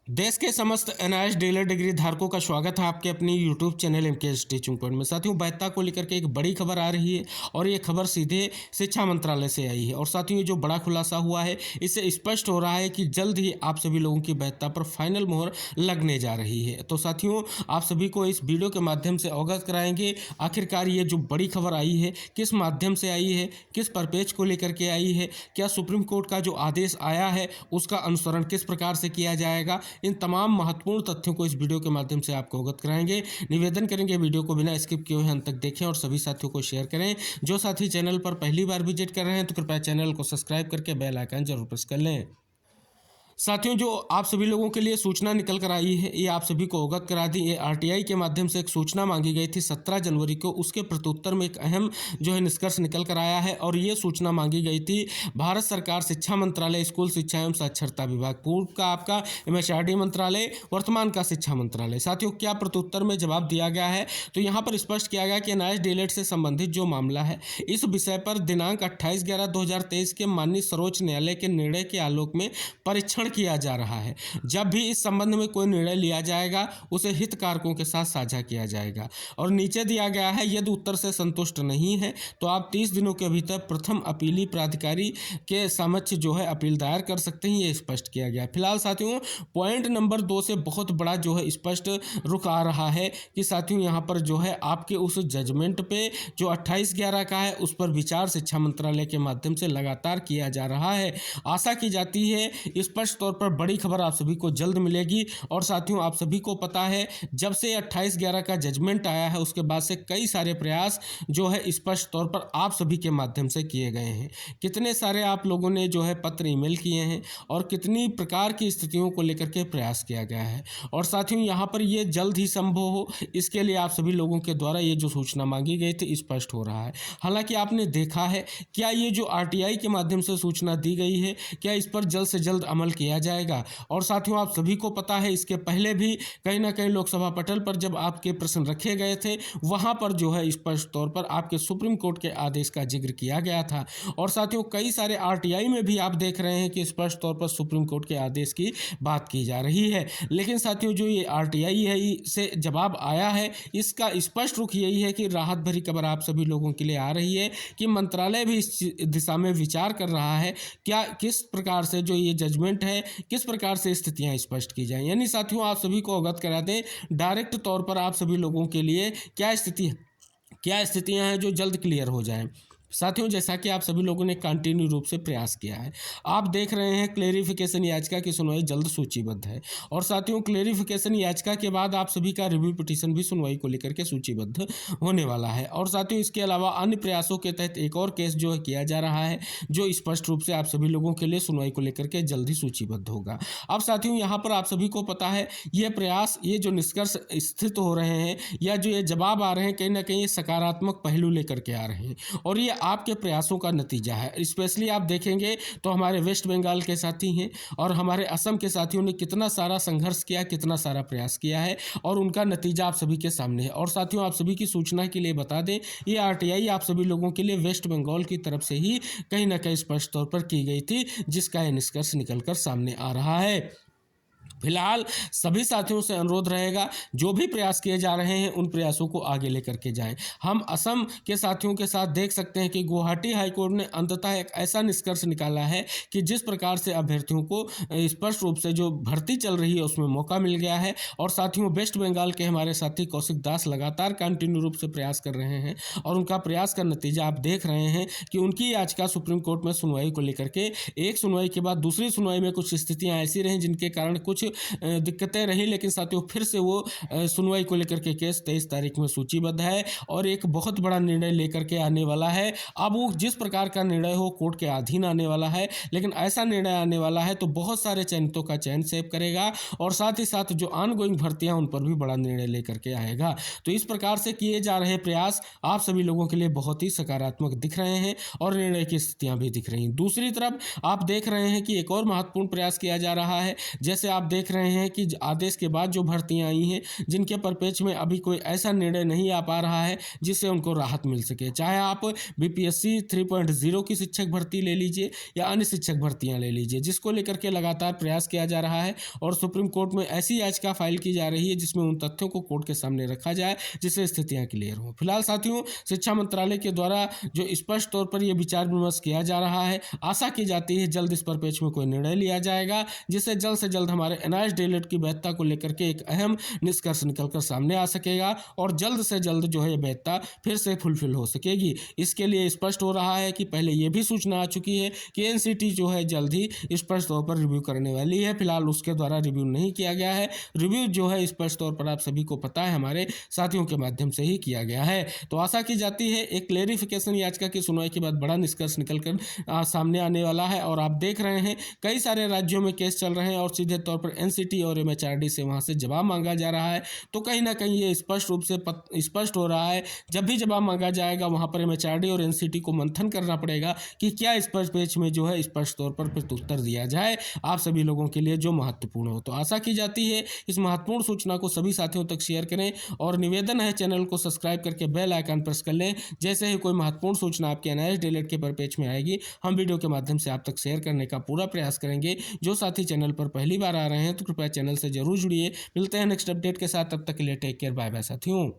देश के समस्त एनआईएस डीलर डिग्री धारकों का स्वागत है आपके अपनी YouTube channel MKS teaching point में। साथियों, वैधता को लेकर के एक बड़ी खबर आ रही है और ये खबर सीधे शिक्षा मंत्रालय से आई है। और साथियों, ये जो बड़ा खुलासा हुआ है, इससे स्पष्ट हो रहा है कि जल्द ही आप सभी लोगों की वैधता पर फाइनल मोहर लगने जा रही है। तो साथियों, आप सभी को इस वीडियो के माध्यम से अवगत कराएंगे आखिरकार ये जो बड़ी खबर आई है किस माध्यम से आई है, किस परपेज को लेकर के आई है, क्या सुप्रीम कोर्ट का जो आदेश आया है उसका अनुसरण किस प्रकार से किया जाएगा। इन तमाम महत्वपूर्ण तथ्यों को इस वीडियो के माध्यम से आपको अवगत कराएंगे। निवेदन करेंगे वीडियो को बिना स्किप किए हुए अंत तक देखें और सभी साथियों को शेयर करें। जो साथी चैनल पर पहली बार विजिट कर रहे हैं तो कृपया चैनल को सब्सक्राइब करके बेल आइकन जरूर प्रेस कर लें। साथियों, जो आप सभी लोगों के लिए सूचना निकल कर आई है, ये आप सभी को अवगत करा दी। ये आरटीआई के माध्यम से एक सूचना मांगी गई थी 17 जनवरी को। उसके प्रत्युत्तर में एक अहम जो है निष्कर्ष निकल कर आया है और ये सूचना मांगी गई थी भारत सरकार शिक्षा मंत्रालय, स्कूल शिक्षा एवं साक्षरता विभाग, पूर्व का आपका एमएचआरडी मंत्रालय, वर्तमान का शिक्षा मंत्रालय। साथियों, क्या प्रत्युत्तर में जवाब दिया गया है तो यहाँ पर स्पष्ट किया गया कि एनआईएस डीएलएड से संबंधित जो मामला है, इस विषय पर दिनांक 28/11/2023 के माननीय सर्वोच्च न्यायालय के निर्णय के आलोक में परीक्षण किया जा रहा है। जब भी इस संबंध में कोई निर्णय लिया जाएगा उसे हितधारकों के साथ साझा किया जाएगा। और नीचे दिया गया है, यदि उत्तर से संतुष्ट नहीं है तो आप 30 दिनों के भीतर प्रथम अपीली प्राधिकारी के समक्ष जो है अपील दायर कर सकते हैं। ये स्पष्ट किया गया। फिलहाल साथियों, पॉइंट नंबर 2 से बहुत बड़ा जो है स्पष्ट रुख आ रहा है कि साथियों यहाँ पर जो है आपके उस जजमेंट पे जो 28/11 का है उस पर विचार शिक्षा मंत्रालय के माध्यम से लगातार किया जा रहा है। आशा की जाती है स्पष्ट तौर पर बड़ी खबर आप सभी को जल्द मिलेगी। और साथियों, आप सभी को पता है जब से 28/11 का जजमेंट आया है उसके बाद से कई सारे प्रयास जो है स्पष्ट तौर पर आप सभी के माध्यम से किए गए हैं। कितने सारे आप लोगों ने जो है पत्र ईमेल किए हैं और कितनी प्रकार की स्थितियों को लेकर के प्रयास किया गया है। और साथियों, यहाँ पर ये जल्द ही संभव हो इसके लिए आप सभी लोगों के द्वारा ये जो सूचना मांगी गई थी स्पष्ट हो रहा है। हालांकि आपने देखा है, क्या ये जो आरटीआई के माध्यम से सूचना दी गई है, क्या इस पर जल्द से जल्द अमल किया जाएगा। और साथियों, आप सभी को पता है इसके पहले भी कहीं ना कहीं लोकसभा पटल पर जब आपके प्रश्न रखे गए थे वहां पर जो है स्पष्ट तौर पर आपके सुप्रीम कोर्ट के आदेश का जिक्र किया गया था। और साथियों, कई सारे आरटीआई में भी आप देख रहे हैं कि स्पष्ट तौर पर सुप्रीम कोर्ट के आदेश की बात की जा रही है। लेकिन साथियों, जो ये आरटीआई है इससे जवाब आया है, इसका स्पष्ट रुख यही है कि राहत भरी खबर आप सभी लोगों के लिए आ रही है कि मंत्रालय भी इस दिशा में विचार कर रहा है क्या किस प्रकार से जो ये जजमेंट है किस प्रकार से स्थितियां स्पष्ट की जाएं। यानी साथियों, आप सभी को अवगत करा दें डायरेक्ट तौर पर आप सभी लोगों के लिए क्या स्थितियां हैं जो जल्द क्लियर हो जाएं। साथियों, जैसा कि आप सभी लोगों ने कंटिन्यू रूप से प्रयास किया है, आप देख रहे हैं क्लेरिफिकेशन याचिका की सुनवाई जल्द सूचीबद्ध है। और साथियों, क्लेरिफिकेशन याचिका के बाद आप सभी का रिव्यू पिटीशन भी सुनवाई को लेकर के सूचीबद्ध होने वाला है। और साथियों, इसके अलावा अन्य प्रयासों के तहत एक और केस जो है किया जा रहा है जो स्पष्ट रूप से आप सभी लोगों के लिए सुनवाई को लेकर के जल्द ही सूचीबद्ध होगा। अब साथियों, यहाँ पर आप सभी को पता है ये प्रयास, ये जो निष्कर्ष स्थित हो रहे हैं या जो ये जवाब आ रहे हैं, कहीं ना कहीं ये सकारात्मक पहलू लेकर के आ रहे हैं और ये आपके प्रयासों का नतीजा है। स्पेशली आप देखेंगे तो हमारे वेस्ट बंगाल के साथी हैं और हमारे असम के साथियों ने कितना सारा संघर्ष किया, कितना सारा प्रयास किया है और उनका नतीजा आप सभी के सामने है। और साथियों, आप सभी की सूचना के लिए बता दें, ये आरटीआई आप सभी लोगों के लिए वेस्ट बंगाल की तरफ से ही कहीं ना कहीं स्पष्ट तौर पर की गई थी, जिसका यह निष्कर्ष निकलकर सामने आ रहा है। फिलहाल सभी साथियों से अनुरोध रहेगा, जो भी प्रयास किए जा रहे हैं उन प्रयासों को आगे लेकर के जाएं। हम असम के साथियों के साथ देख सकते हैं कि गुवाहाटी हाईकोर्ट ने अंततः एक ऐसा निष्कर्ष निकाला है कि जिस प्रकार से अभ्यर्थियों को स्पष्ट रूप से जो भर्ती चल रही है उसमें मौका मिल गया है। और साथियों, वेस्ट बंगाल के हमारे साथी कौशिक दास लगातार कंटिन्यू रूप से प्रयास कर रहे हैं और उनका प्रयास का नतीजा आप देख रहे हैं कि उनकी याचिका सुप्रीम कोर्ट में सुनवाई को लेकर के एक सुनवाई के बाद दूसरी सुनवाई में कुछ स्थितियां ऐसी रहीं जिनके कारण कुछ दिक्कतें रही, लेकिन साथियों फिर से वो सुनवाई को लेकर के केस 23 तारीख में सूचीबद्ध है और एक बहुत बड़ा निर्णय लेकर के आने वाला है। अब वो जिस प्रकार का निर्णय हो कोर्ट के अधीन आने वाला है, लेकिन ऐसा निर्णय आने वाला है तो बहुत सारे चयनितों का चयन सेव करेगा और साथ ही साथ जो ऑनगोइंग भर्तियां उन पर भी बड़ा निर्णय लेकर के आएगा। तो इस प्रकार से किए जा रहे प्रयास आप सभी लोगों के लिए बहुत ही सकारात्मक दिख रहे हैं और निर्णय की स्थितियां भी दिख रही हैं। दूसरी तरफ आप देख रहे हैं कि एक और महत्वपूर्ण प्रयास किया जा रहा है। जैसे आप देख देख रहे हैं कि आदेश के बाद जो भर्तियां आई हैं, जिनके परिप्रेक्ष्य में अभी कोई ऐसा निर्णय नहीं आ पा रहा है जिससे उनको राहत मिल सके। चाहे आप बीपीएससी 3.0 की शिक्षक भर्ती ले लीजिए या अन्य शिक्षक भर्तियां ले लीजिए, जिसको लेकर के लगातार प्रयास किया जा रहा है और सुप्रीम कोर्ट में ऐसी याचिका फाइल की जा रही है जिसमें उन तथ्यों को कोर्ट के सामने रखा जाए जिससे स्थितियां क्लियर हो। फिलहाल साथियों, शिक्षा मंत्रालय के द्वारा जो स्पष्ट तौर पर यह विचार विमर्श किया जा रहा है, आशा की जाती है जल्द इस परिप्रेक्ष्य में कोई निर्णय लिया जाएगा जिससे जल्द से जल्द हमारे एनआईएस डीएलएड की वैधता को लेकर के एक अहम निष्कर्ष निकलकर सामने आ सकेगा और जल्द से जल्द जो है यह वैधता फिर से फुलफिल हो सकेगी। इसके लिए स्पष्ट हो रहा है कि पहले यह भी सूचना आ चुकी है कि एनसीटी जो है जल्द ही स्पष्ट तौर पर रिव्यू करने वाली है। फिलहाल उसके द्वारा रिव्यू नहीं किया गया है। रिव्यू जो है स्पष्ट तौर पर आप सभी को पता है हमारे साथियों के माध्यम से ही किया गया है। तो आशा की जाती है एक क्लेरिफिकेशन याचिका की सुनवाई के बाद बड़ा निष्कर्ष निकलकर सामने आने वाला है। और आप देख रहे हैं कई सारे राज्यों में केस चल रहे हैं और सीधे तौर पर एनसीटी और एमएचआरडी से वहां से जवाब मांगा जा रहा है। तो कहीं ना कहीं ये स्पष्ट रूप से स्पष्ट हो रहा है, जब भी जवाब मांगा जाएगा वहां पर एमएचआरडी और एनसीटी को मंथन करना पड़ेगा कि क्या इस पेज में जो है स्पष्ट तौर पर प्रत्युत्तर दिया जाए आप सभी लोगों के लिए जो महत्वपूर्ण हो। तो आशा की जाती है इस महत्वपूर्ण सूचना को सभी साथियों तक शेयर करें और निवेदन है चैनल को सब्सक्राइब करके बेल आइकन प्रेस कर लें। जैसे ही कोई महत्वपूर्ण सूचना आपके एनआईएस डीएलएड के परिप्रेक्ष्य में आएगी, हम वीडियो के माध्यम से आप तक शेयर करने का पूरा प्रयास करेंगे। जो साथी चैनल पर पहली बार आ रहे हैं तो कृपया चैनल से जरूर जुड़िए। मिलते हैं नेक्स्ट अपडेट के साथ, तब तक के लिए टेक केयर, बाय बाय साथियों।